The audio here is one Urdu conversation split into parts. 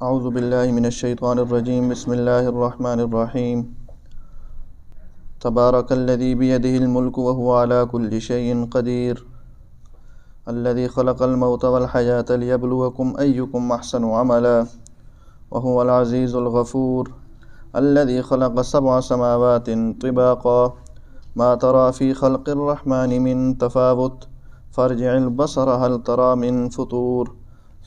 اعوذ باللہ من الشیطان الرجیم بسم اللہ الرحمن الرحیم تبارک الذی بیدہ الملک وہو علی کل شیء قدیر الذی خلق الموت والحیاة لیبلوکم ایکم احسن عملا وہو العزیز الغفور الذی خلق سبع سماوات طباقا ما ترى في خلق الرحمن من تفاوت فارجع البصر هل ترى من فطور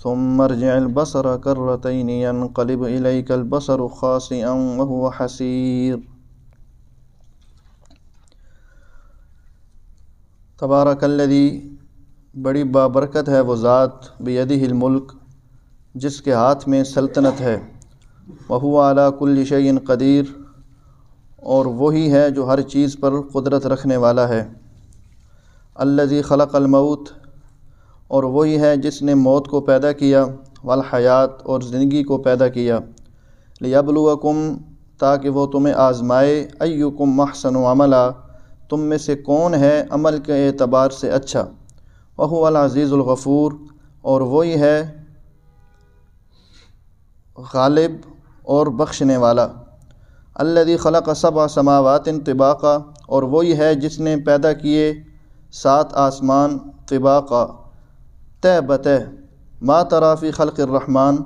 ثم ارجع البصر كرتين ينقلب إليك البصر خاسئا وهو حسير تبارک الذی بڑی بابرکت ہے وہ ذات بیدہ الملک جس کے ہاتھ میں سلطنت ہے، وہو علی کل شیء قدیر اور وہی ہے جو ہر چیز پر قدرت رکھنے والا ہے، الذی خلق الموت اور وہی ہے جس نے موت کو پیدا کیا، والحیات اور زندگی کو پیدا کیا، لیبلوکم تاکہ وہ تمہیں آزمائے، ایکم احسن عملا تم میں سے کون ہے عمل کے اعتبار سے اچھا، وہو العزیز الغفور اور وہی ہے غالب اور بخشنے والا، الذی خلق سبع سماوات طباقا اور وہی ہے جس نے پیدا کیے 7 آسمان طباقا تہ بتہ، ما تری فی خلق الرحمن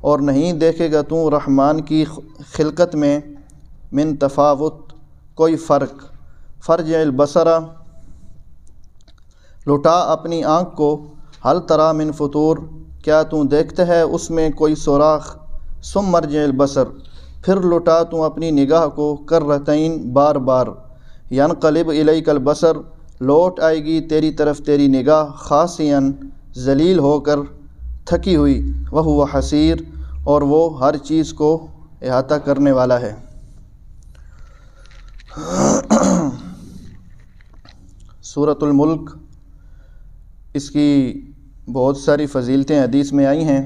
اور نہیں دیکھے گا تو رحمان کی خلقت میں من تفاوت کوئی فرق، فرجع البصر لٹا اپنی آنکھ کو، ہل تری من فطور کیا تو دیکھتا ہے اس میں کوئی سوراخ، ثم ارجع البصر پھر لٹا تو اپنی نگاہ کو، کرتین بار بار، ینقلب الیک البصر لوٹ آئے گی تیری طرف تیری نگاہ، خاسئاً ذلیل ہو کر، تھکی ہوئی، وہو حسیر اور وہ ہر چیز کو احاطہ کرنے والا ہے۔ سورۃ الملک، اس کی بہت ساری فضیلتیں حدیث میں آئی ہیں۔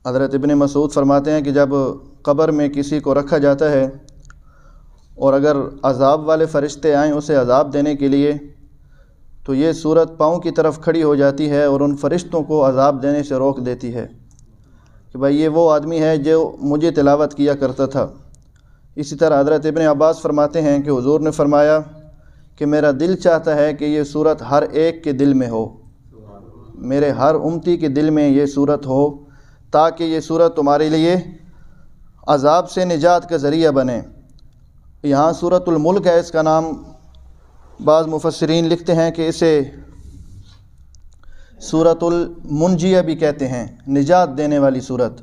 حضرت ابن مسعود فرماتے ہیں کہ جب قبر میں کسی کو رکھا جاتا ہے اور اگر عذاب والے فرشتے آئیں اسے عذاب دینے کے لیے تو یہ سورت پاؤں کی طرف کھڑی ہو جاتی ہے اور ان فرشتوں کو عذاب دینے سے روک دیتی ہے کہ بھائی یہ وہ آدمی ہے جو مجھے تلاوت کیا کرتا تھا۔ اسی طرح حضرت ابن عباس فرماتے ہیں کہ حضور نے فرمایا کہ میرا دل چاہتا ہے کہ یہ سورت ہر ایک کے دل میں ہو، میرے ہر امتی کے دل میں یہ سورت ہو تاکہ یہ سورت تمہارے لیے عذاب سے نجات کا ذریعہ بنے۔ یہاں سورۃ الملک ہے اس کا نام، بعض مفسرین لکھتے ہیں کہ اسے سورۃ المنجیہ بھی کہتے ہیں، نجات دینے والی سورت،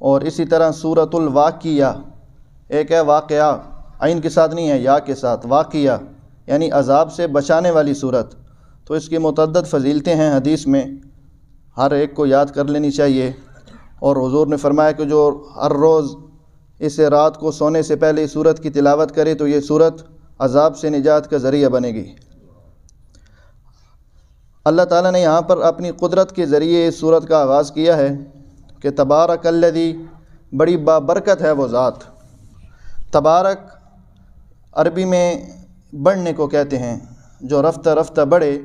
اور اسی طرح سورۃ الواقعہ، ایک ہے واقعہ عین کے ساتھ نہیں ہے یا کے ساتھ، واقعہ یعنی عذاب سے بچانے والی سورت۔ تو اس کی متعدد فضیلتیں ہیں حدیث میں، ہر ایک کو یاد کر لینی چاہیے، اور حضور نے فرمایا کہ جو ہر روز اسے رات کو سونے سے پہلے اس سورت کی تلاوت کرے تو یہ سورت عذاب سے نجات کا ذریعہ بنے گی۔ اللہ تعالیٰ نے یہاں پر اپنی قدرت کے ذریعے اس سورت کا آغاز کیا ہے کہ تبارک الذی بڑی بابرکت ہے وہ ذات۔ تبارک عربی میں بڑھنے کو کہتے ہیں، جو رفتہ رفتہ بڑھے،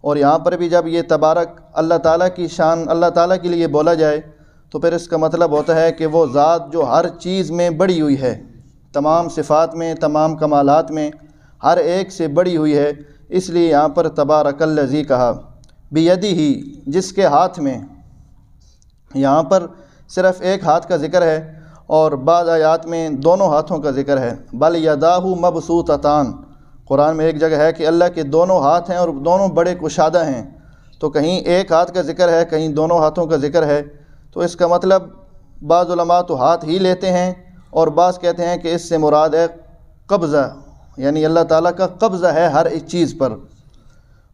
اور یہاں پر بھی جب یہ تبارک اللہ تعالیٰ کی شان اللہ تعالیٰ کے لیے بولا جائے تو پھر اس کا مطلب ہوتا ہے کہ وہ ذات جو ہر چیز میں بڑھی ہوئی ہے، تمام صفات میں، تمام کمالات میں ہر ایک سے بڑھی ہوئی ہے، اس لیے یہاں پر تبارک الذی کہا، بیدہ ہی جس کے ہاتھ میں۔ یہاں پر صرف ایک ہاتھ کا ذکر ہے اور بعض آیات میں دونوں ہاتھوں کا ذکر ہے، بل یداہ مبسوطتان، قرآن میں ایک جگہ ہے کہ اللہ کے دونوں ہاتھ ہیں اور دونوں بڑے کشادہ ہیں، تو کہیں ایک ہاتھ کا ذکر ہے کہیں دونوں ہاتھوں کا ذکر ہے، تو اس کا مطلب بعض علماء تو ہاتھ ہی لیتے ہیں اور بعض کہتے ہیں کہ اس سے مراد ہے قبضہ، یعنی اللہ تعالیٰ کا قبضہ ہے ہر ایک چیز پر۔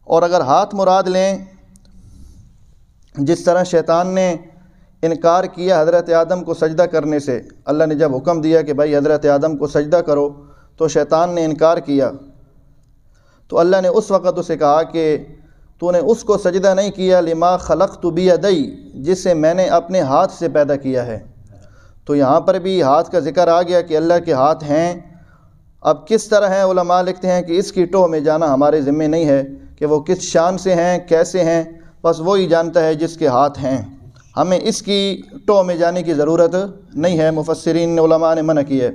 اور اگر ہاتھ مراد لیں، جس طرح شیطان نے انکار کیا حضرت آدم کو سجدہ کرنے سے، اللہ نے جب حکم دیا کہ بھائی حضرت آدم کو سجدہ کرو تو شیطان نے انکار کیا، تو اللہ نے اس وقت اسے کہا کہ تو نے اس کو سجدہ نہیں کیا، لما خلقت بیدی جسے میں نے اپنے ہاتھ سے پیدا کیا ہے۔ تو یہاں پر بھی ہاتھ کا ذکر آ گیا کہ اللہ کے ہاتھ ہیں۔ اب کس طرح ہیں، علماء لکھتے ہیں کہ اس کی ٹوہ میں جانا ہمارے ذمہ نہیں ہے کہ وہ کس شان سے ہیں، کیسے ہیں، بس وہی جانتا ہے جس کے ہاتھ ہیں۔ ہمیں اس کی ٹو میں جانے کی ضرورت نہیں ہے۔ مفسرین علماء نے منع کی ہے۔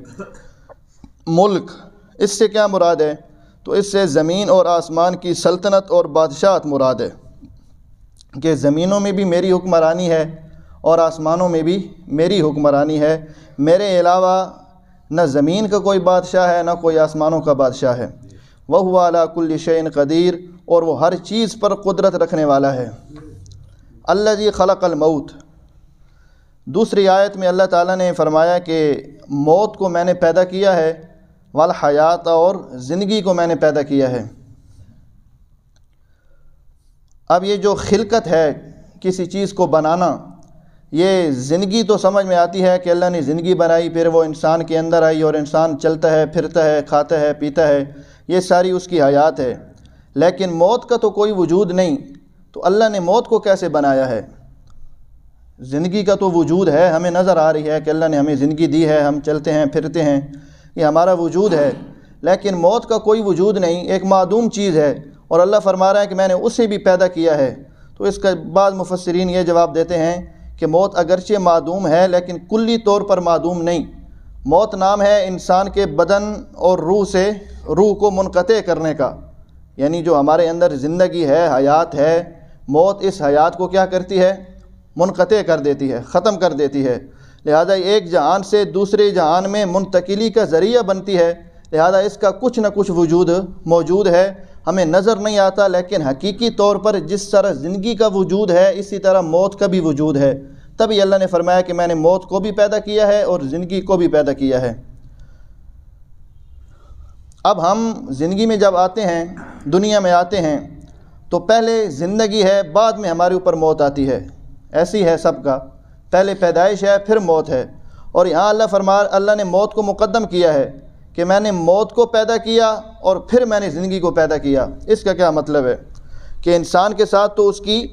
ملک، اس سے کیا مراد ہے؟ تو اس سے زمین اور آسمان کی سلطنت اور بادشاہت مراد ہے کہ زمینوں میں بھی میری حکمرانی ہے اور آسمانوں میں بھی میری حکمرانی ہے۔ میرے علاوہ نہ زمین کا کوئی بادشاہ ہے نہ کوئی آسمانوں کا بادشاہ ہے۔ وَهُوَ عَلَى كُلِّ شَيْءٍ قدیر، اور وہ ہر چیز پر قدرت رکھنے والا ہے۔ الذی خلق الموت، دوسری آیت میں اللہ تعالیٰ نے فرمایا کہ موت کو میں نے پیدا کیا ہے، والحیات، اور زندگی کو میں نے پیدا کیا ہے۔ اب یہ جو خلقت ہے کسی چیز کو بنانا، یہ زندگی تو سمجھ میں آتی ہے کہ اللہ نے زندگی بنائی، پھر وہ انسان کے اندر آئی اور انسان چلتا ہے، پھرتا ہے، کھاتا ہے، پیتا ہے، یہ ساری اس کی حیات ہے۔ لیکن موت کا تو کوئی وجود نہیں، تو اللہ نے موت کو کیسے بنایا ہے؟ زندگی کا تو وجود ہے، ہمیں نظر آ رہی ہے کہ اللہ نے ہمیں زندگی دی ہے، ہم چلتے ہیں پھرتے ہیں، یہ ہمارا وجود ہے۔ لیکن موت کا کوئی وجود نہیں، ایک معدوم چیز ہے، اور اللہ فرما رہا ہے کہ میں نے اسے بھی پیدا کیا ہے۔ تو اس کا بعض مفسرین یہ جواب دیتے ہیں کہ موت اگرچہ معدوم ہے لیکن کلی طور پر معدوم نہیں۔ موت نام ہے انسان کے بدن اور روح سے روح کو منقطع کرنے کا، یعنی جو ہمارے اندر زندگی ہے، حیات ہے، موت اس حیات کو کیا کرتی ہے؟ منقطع کر دیتی ہے، ختم کر دیتی ہے۔ لہذا ایک جہان سے دوسرے جہان میں منتقلی کا ذریعہ بنتی ہے، لہذا اس کا کچھ نہ کچھ وجود موجود ہے، ہمیں نظر نہیں آتا، لیکن حقیقی طور پر جس طرح زندگی کا وجود ہے اسی طرح موت کا بھی وجود ہے۔ تبھی اللہ نے فرمایا کہ میں نے موت کو بھی پیدا کیا ہے اور زندگی کو بھی پیدا کیا ہے۔ اب ہم زندگی میں جب آتے ہیں، دنیا میں آتے ہیں، تو پہلے زندگی ہے، بعد میں ہمارے اوپر موت آتی ہے۔ ایسی ہے سب کا، پہلے پیدائش ہے پھر موت ہے۔ اور یہاں اللہ نے موت کو مقدم کیا ہے کہ میں نے موت کو پیدا کیا اور پھر میں نے زندگی کو پیدا کیا۔ اس کا کیا مطلب ہے؟ کہ انسان کے ساتھ تو اس کی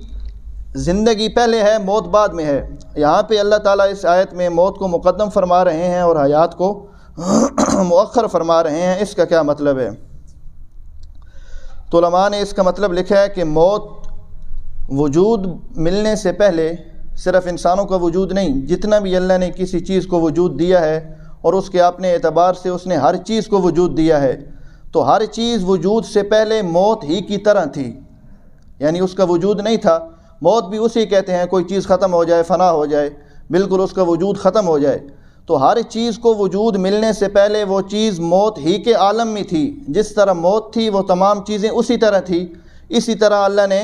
زندگی پہلے ہے، موت بعد میں ہے۔ یہاں پہ اللہ تعالیٰ اس آیت میں موت کو مقدم فرما رہے ہیں اور حیات کو مؤخر فرما رہے ہیں۔ اس کا کیا مطلب ہے؟ تو علماء نے اس کا مطلب لکھا ہے کہ موت وجود ملنے سے پہلے صرف انسانوں کا وجود نہیں، جتنا بھی اللہ نے کسی چیز کو وجود دیا ہے اور اس کے اپنے اعتبار سے اس نے ہر چیز کو وجود دیا ہے، تو ہر چیز وجود سے پہلے موت ہی کی طرح تھی، یعنی اس کا وجود نہیں تھا۔ موت بھی اسی کہتے ہیں، کوئی چیز ختم ہو جائے، فنا ہو جائے، بالکل اس کا وجود ختم ہو جائے۔ تو ہر چیز کو وجود ملنے سے پہلے وہ چیز موت ہی کے عالم میں تھی، جس طرح موت تھی وہ تمام چیزیں اسی طرح تھی۔ اسی طرح اللہ نے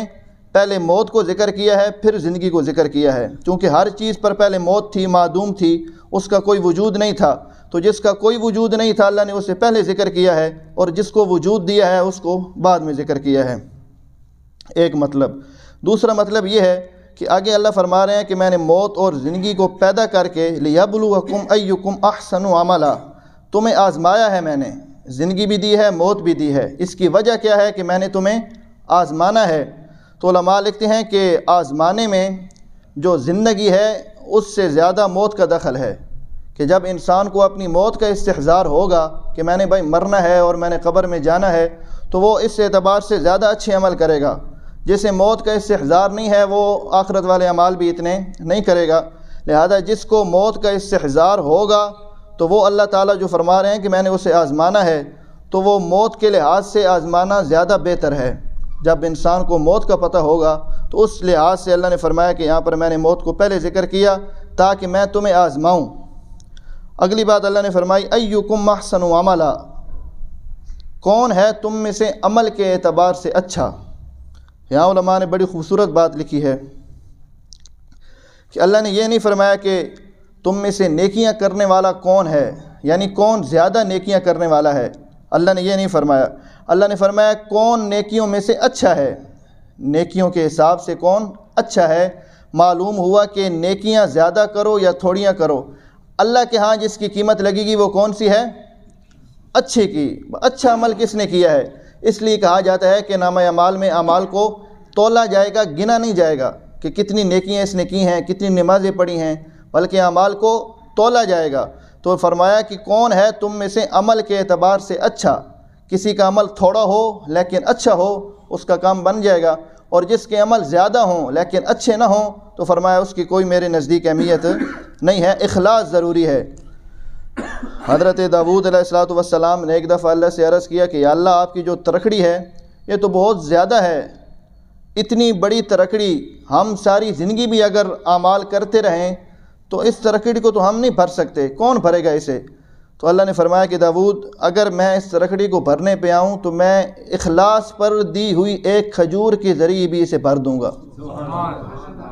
پہلے موت کو ذکر کیا ہے پھر زندگی کو ذکر کیا ہے، چونکہ ہر چیز پر پہلے موت تھی، معدوم تھی، اس کا کوئی وجود نہیں تھا، تو جس کا کوئی وجود نہیں تھا اللہ نے اسے پہلے ذکر کیا ہے، اور جس کو وجود دیا ہے اس کو بعد میں ذکر کیا ہے۔ ایک مطلب۔ دوسرا مطلب یہ ہے کہ آگے اللہ فرما رہے ہیں کہ میں نے موت اور زندگی کو پیدا کر کے لِيَبْلُوَكُمْ أَيُّكُمْ أَحْسَنُ عَمَلًا، تمہیں آزمایا ہے، میں نے زندگی بھی دی ہے، موت بھی دی ہے۔ اس کی وجہ کیا ہے کہ میں نے تمہیں آزمانا ہے۔ تو علماء لکھتے ہیں کہ آزمانے میں جو زندگی ہے اس سے زیادہ موت کا دخل ہے، کہ جب انسان کو اپنی موت کا استحضار ہوگا کہ میں نے مرنا ہے اور میں نے قبر میں جانا ہے، تو وہ اس اعتبار سے زیادہ اچھے عمل کرے گا۔ جسے موت کا استحضار نہیں ہے وہ آخرت والے اعمال بھی اتنے نہیں کرے گا۔ لہذا جس کو موت کا استحضار ہوگا تو وہ اللہ تعالیٰ جو فرما رہے ہیں کہ میں نے اسے آزمانا ہے، تو وہ موت کے لحاظ سے آزمانا زیادہ بہتر ہے۔ جب انسان کو موت کا پتہ ہوگا تو اس لحاظ سے اللہ نے فرمایا کہ یہاں پر میں نے موت کو پہلے ذکر کیا تاکہ میں تمہیں آزماؤں۔ اگلی بات اللہ نے فرمائی ایکم احسن عملا، کون ہے تم میں سے عمل کے اعتبار سے اچھا۔ یہاں علماء نے بڑی خوبصورت بات لکھی ہے کہ اللہ نے یہ نہیں فرمایا کہ تم میں سے نیکیاں کرنے والا کون ہے، یعنی کون زیادہ نیکیاں کرنے والا ہے، اللہ نے یہ نہیں فرمایا۔ اللہ نے فرمایا کون نیکیوں میں سے اچھا ہے، نیکیوں کے حساب سے کون اچھا ہے۔ معلوم ہوا کہ نیکیاں زیادہ کرو یا تھوڑیاں کرو، اللہ کے ہاں جس کی قیمت لگے گی وہ کون سی ہے؟ اچھے کی۔ اچھا عمل کس نے کیا ہے، اس لیے کہا جاتا ہے کہ نامہ اعمال میں اعمال کو تولا جائے گا، گنا نہیں جائے گا کہ کتنی نیکیاں اس نے کی ہیں، کتنی نمازیں پڑھی ہیں، بلکہ اعمال کو تولا جائے گا۔ تو فرمایا کہ کون ہے تم میں سے عمل کے اعتبار سے اچھا۔ کسی کا عمل تھوڑا ہو لیکن اچھا ہو، اس کا کام بن جائے گا، اور جس کے عمل زیادہ ہوں لیکن اچھے نہ ہوں تو فرمایا اس کی کوئی میرے نزدیک اہمیت نہیں ہے۔ اخلاص ضروری ہے۔ حضرت داؤد علیہ السلام نے ایک دفعہ اللہ سے عرض کیا کہ یا اللہ آپ کی جو ترکڑی ہے یہ تو بہت زیادہ ہے، اتنی بڑی ترکڑی ہم ساری زندگی بھی اگر اعمال کرتے رہیں تو اس ترکڑی کو تو ہم نہیں بھر سکتے، کون بھرے گا اسے؟ تو اللہ نے فرمایا کہ داؤد اگر میں اس ترکڑی کو بھرنے پہ آؤں تو میں اخلاص پر دی ہوئی ایک کھجور کے ذریعے بھی اسے بھر دوں گا۔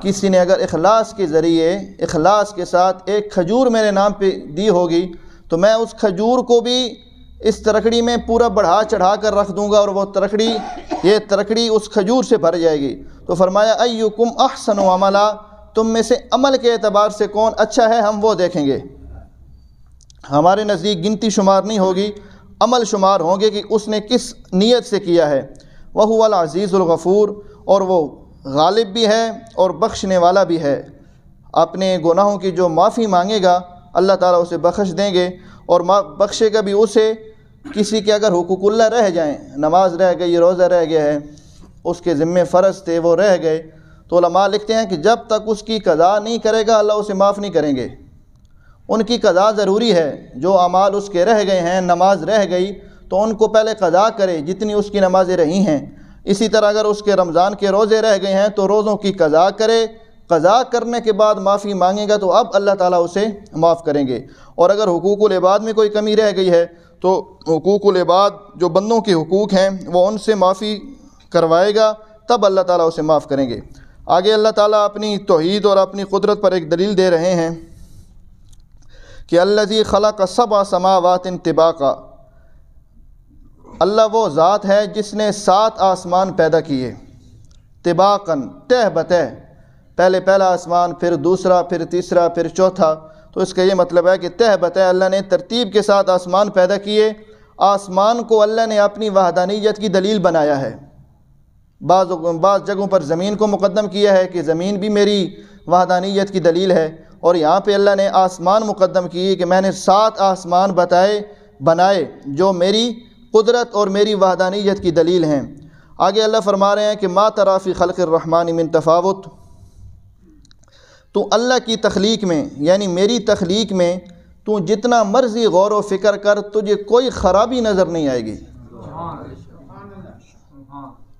کسی نے اگر اخلاص کے ذریعے اخلاص کے ساتھ ایک کھجور میرے نام پہ دی ہوگی تو میں اس کھجور کو بھی اس ترکڑی میں پورا بڑھا چڑھا کر رکھ دوں گا اور وہ ترکڑی اس کھجور سے بھر جائے گی۔ تو فرمایا ایکم احسن عملا، تم میں سے عمل کے اعتبار سے کون اچھا ہے ہم وہ دیکھیں گے۔ ہمارے نزدیک گنتی شمار نہیں ہوگی، عمل شمار ہوں گے کہ اس نے کس نیت سے کیا ہے۔ وَهُوَ الْعَزِيزُ الْغَفُورُ، اور وہ غالب بھی ہے اور بخشنے والا بھی ہے۔ اپنے گناہوں کی جو معافی مانگے گا اللہ تعالیٰ اسے بخش دیں گے، اور بخشے گا بھی اسے کسی کے اگر حقوق اللہ رہ جائیں، نماز رہ گئی، روزہ رہ گیا ہے، اس کے ذمے فرض تھے وہ رہ گئے، تو علماء لکھتے ہیں کہ جب تک اس کی قضا نہیں کرے گا اللہ اسے معاف نہیں کریں گے۔ ان کی قضا ضروری ہے، جو اعمال اس کے رہ گئے ہیں، نماز رہ گئی تو ان کو پہلے قضا کرے جتنی اس کی نمازیں رہی ہیں۔ اسی طرح اگر اس کے رمضان کے روزے رہ گئے ہیں تو روزوں کی قضا کرے، قضا کرنے کے بعد معافی مانگے گا تو اب اللہ تعالیٰ اسے معاف کریں گے۔ اور اگر حقوق العباد میں کوئی کمی رہ گئی ہے تو حقوق العباد جو بندوں کے حقوق ہیں وہ ان سے معافی کروائے گا، تب اللہ تعالیٰ اسے معاف کریں گے۔ آگے اللہ تعالیٰ اپنی توحید اور اپنی قدرت پر ایک دلیل دے رہے ہیں کہ الذی خلق سبع سماوات طباقا، اللہ وہ ذات ہے جس نے 7 آسمان پیدا کیے، طباقاً تہ بتہ، پہلے پہلا آسمان، پھر دوسرا، پھر تیسرا، پھر چوتھا۔ تو اس کا یہ مطلب ہے کہ تہ بتہ اللہ نے ترتیب کے ساتھ آسمان پیدا کیے۔ آسمان کو اللہ نے اپنی وحدانیت کی دلیل بنایا ہے۔ بعض جگہوں پر زمین کو مقدم کیا ہے کہ زمین بھی میری وحدانیت کی دلیل ہے، اور یہاں پہ اللہ نے آسمان مقدم کیے کہ میں نے 7 آسمان بنائے جو میری قدرت اور میری وحدانیت کی دلیل ہیں۔ آگے اللہ فرما رہے ہیں کہ ما تری فی خلق الرحمن من تفاوت، تو اللہ کی تخلیق میں یعنی میری تخلیق میں تو جتنا مرضی غور و فکر کر تجھے کوئی خرابی نظر نہیں آئے گی۔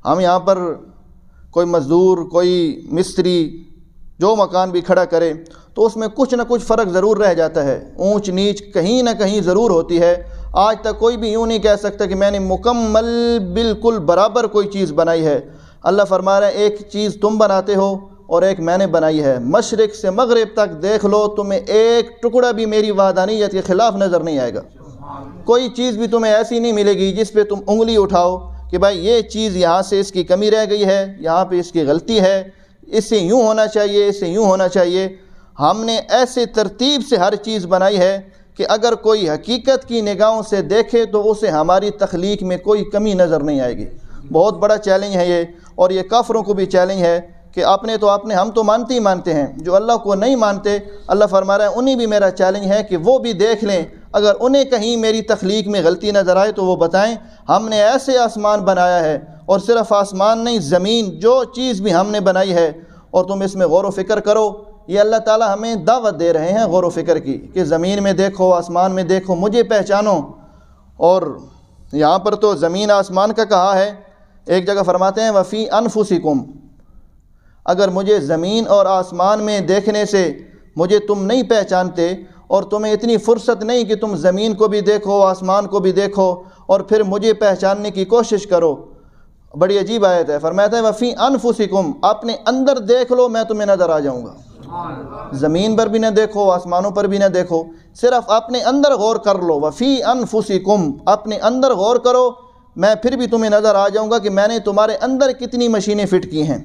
ہم یہاں پر کوئی مزدور، کوئی مستری جو مکان بھی کھڑا کرے تو اس میں کچھ نہ کچھ فرق ضرور رہ جاتا ہے، اونچ نیچ کہیں نہ کہیں ضرور ہوتی ہے۔ آج تک کوئی بھی یوں نہیں کہہ سکتا کہ میں نے مکمل بالکل برابر کوئی چیز بنائی ہے۔ اللہ فرما رہا ہے ایک چیز تم بناتے ہو اور ایک میں نے بنائی ہے، مشرق سے مغرب تک دیکھ لو تمہیں ایک ٹکڑا بھی میری وحدانیت کے خلاف نظر نہیں آئے گا۔ کوئی چیز بھی تمہیں ایسی نہیں ملے گی جس پہ تم انگلی اٹھاؤ کہ بھائی یہ چیز یہاں سے اس کی کمی رہ گئی ہے، یہاں پہ اس کی غلطی ہے، اس سے یوں ہونا چاہیے، اس سے یوں ہونا چاہیے۔ ہم نے ایسے ترتیب سے ہر چیز بنائی ہے کہ اگر کوئی حقیقت کی نگاہوں سے دیکھے تو اسے ہماری تخلیق میں کوئی کمی نظر نہیں آئے گی۔ بہت بڑا چیلنج ہے یہ، اور یہ کافروں کو بھی چیلنج ہے کہ ہم تو مانتے ہی مانتے ہیں، جو اللہ کو نہیں مانتے اللہ فرما رہا ہے انہیں بھی میرا چیلنج ہے کہ وہ بھی دیکھ لیں، اگر انہیں کہیں میری تخلیق میں غلطی نظر آئے تو وہ بتائیں۔ ہم نے ایسے آسمان بنایا ہے، اور صرف آسمان نہیں، زمین جو چیز بھی ہم نے بنائی ہے، اور تم اس میں غور و فکر کرو۔ یہ اللہ تعالیٰ ہمیں دعوت دے رہے ہیں غور و فکر کی کہ زمین میں دیکھو، آسمان میں دیکھو، مجھے پہچانو۔ اور یہاں پر تو زمین آسمان کا کہا ہے، ایک جگہ فرماتے ہیں وفی انفسکم، اگر مجھے زمین اور آسمان میں دیکھنے سے مجھے تم نہیں پہچانتے اور تمہیں اتنی فرصت نہیں کہ تم زمین کو بھی دیکھو، آسمان کو بھی دیکھو اور پھر مجھے پہچاننے کی کوشش کرو۔ بڑی عجیب آیت ہے، فرماتا ہے وفی انفسکم، اپنے اندر دیکھ لو میں تمہیں نظر آ جاؤں گا۔ زمین پر بھی نہ دیکھو، آسمانوں پر بھی نہ دیکھو، صرف اپنے اندر غور کر لو۔ وفی انفسکم، اپنے اندر غور کرو، میں پھر بھی تمہیں نظر آ جاؤں گا کہ میں نے تمہارے اندر کتنی مشینیں فٹ کی ہیں۔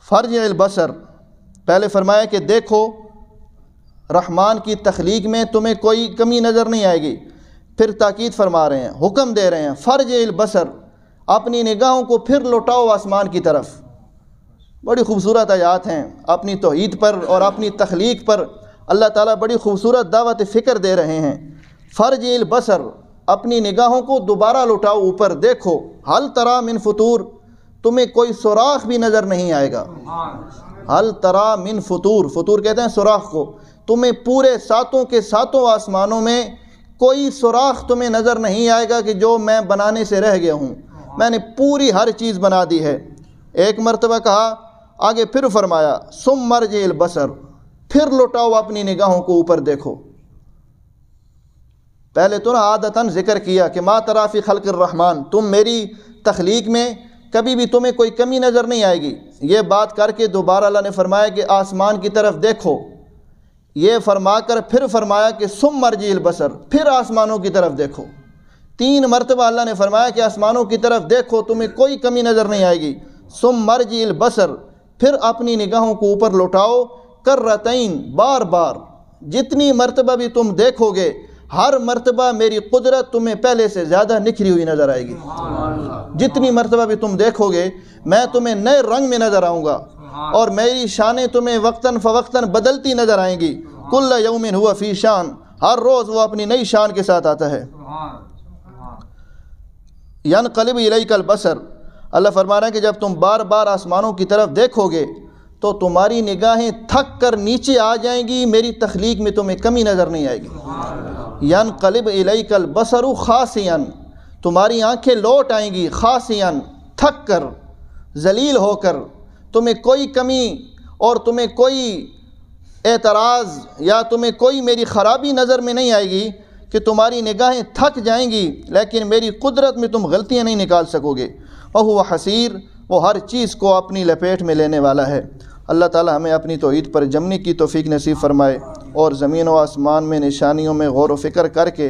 فرج البصر، پہلے فرمایا کہ دیکھو رحمان کی تخلیق میں تمہیں کوئی کمی نظر نہیں آئے گی، پھر تاکید فرما رہے ہیں، حکم دے رہے ہیں فرج البصر، اپنی نگاہوں کو پھر لوٹاؤ آسمان کی طرف۔ بڑی خوبصورت آیات ہیں، اپنی توحید پر اور اپنی تخلیق پر اللہ تعالیٰ بڑی خوبصورت دعوت فکر دے رہے ہیں۔ فرج البصر، اپنی نگاہوں کو دوبارہ لوٹاؤ اوپر، دیکھو، حل تری من فطور، تمہیں کوئی سوراخ بھی نظر نہیں آئے گا۔ حل تری من فطور، فطور کہتے ہیں سوراخ کو، تمہیں پورے ساتوں کے ساتوں آسمانوں میں کوئی سوراخ تمہیں نظر نہیں آئے گا کہ جو میں بنانے سے رہ گیا ہوں، میں نے پوری ہر چیز بنا دی ہے۔ ایک مرتبہ کہا، آگے پھر فرمایا ثم مرجع البصر، پھر لوٹاؤ اپنی نگاہوں کو اوپر دیکھو۔ پہلے تو عادتاً ذکر کیا کہ ما تری فی خلق الرحمن، تم میری تخلیق میں کبھی بھی تمہیں کوئی کمی نظر نہیں آئے گی۔ یہ بات کر کے دوبارہ اللہ نے فرمایا کہ آسمان کی طرف دیکھو، یہ فرما کر پھر فرمایا کہ ثم مرجع البصر، پھر آسمانوں کی طرف دیکھو۔ 3 مرتبہ اللہ نے فرمایا کہ آسمانوں کی طرف دیکھو، تمہیں کوئی کمی نظر نہیں آئے گی۔ ثم مرجع البصر، پھر اپنی نگاہوں کو اوپر لوٹاؤ، کرتین، بار بار، جتنی مرتبہ بھی تم دیکھو گے ہر مرتبہ میری قدرت تمہیں پہلے سے زیادہ نکھری ہوئی نظر آئے گی۔ جتنی مرتبہ بھی تم دیکھو گے میں تمہیں نئے رنگ میں نظر آؤں گا، اور میری شانیں تمہیں وقتاً فوقتاً بدلتی نظر آئیں گی۔ کل یوم ہوا فی شان، ہر روز وہ اپنی نئی شان کے ساتھ آتا ہے۔ ینقلب الیک البصر، اللہ فرما رہا ہے کہ جب تم بار بار آسمانوں کی طرف دیکھو گے تو تمہاری نگاہیں تھک کر نیچے آ جائیں گی، میری تخلیق میں تمہیں کمی نظر نہیں آئے گی۔ ینقلب الیک البصر خاسئا، تمہاری آنکھیں لوٹ آئیں گی، خاسئا، تھک کر، ذلیل ہو کر، تمہیں کوئی کمی اور تمہیں کوئی اعتراض یا تمہیں کوئی میری خرابی نظر میں نہیں آئے گی کہ تمہاری نگاہیں تھک جائیں گی، لیکن میری قدرت میں تم غلطیاں نہیں نکال سکو گے۔ وہو حسیر، وہ ہر چیز کو اپنی لپیٹ میں لینے والا ہے۔ اللہ تعالی ہمیں اپنی توحید پر جمنے کی توفیق نصیب فرمائے، اور زمین و آسمان میں نشانیوں میں غور و فکر کر کے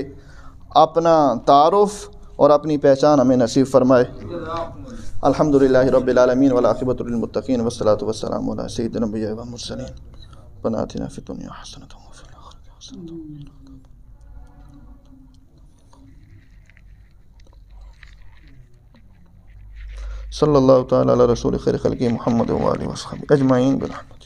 اپنا تعارف اور اپنی پہچان ہمیں نصیب فرمائے۔ الحمدللہ رب العالمین والعاقبۃ للمتقین والصلاۃ والسلام علی سید الانبیاء والمرسلین۔ ربنا آتنا فی الدنیا حسنۃ وفی الآخرۃ حسنۃ۔ صلی اللہ تعالی علی رسول خیر خلقہ محمد و آلہ وصحبہ اجمعین برحمتہ۔